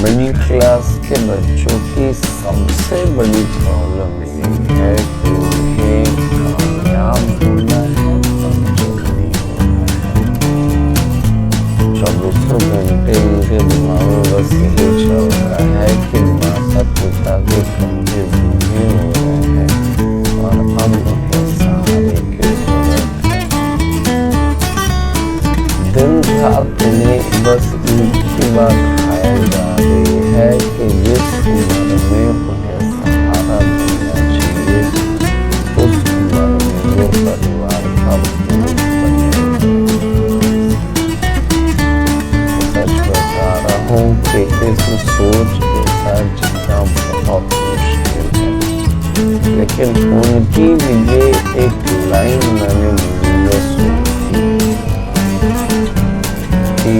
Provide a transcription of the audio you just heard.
Middle class के बच्चों की सबसे बड़ी प्रॉब्लम ये है कि उन्हें कामयाब होना है और जल्दी होना है। 24 घंटे उनके दिमाग में बस यही चल रहा है कि माता पिता के कंधे बूढ़े हो रहे हैं और अब उन्हें सहारे की जरूरत है। दिन रात उन्हें बस एक ही बात खाई जा रही है कि जिस उम्र में उन्हें सहारा मिलना चाहिए उस उम्र में वो परिवार का बोझ बने। सच बता रहा हूँ कि इस सोच के साथ जीना बहुत मुश्किल है, लेकिन उनकी लिए एक लाइन मैंने मूवी में सुनी थी कि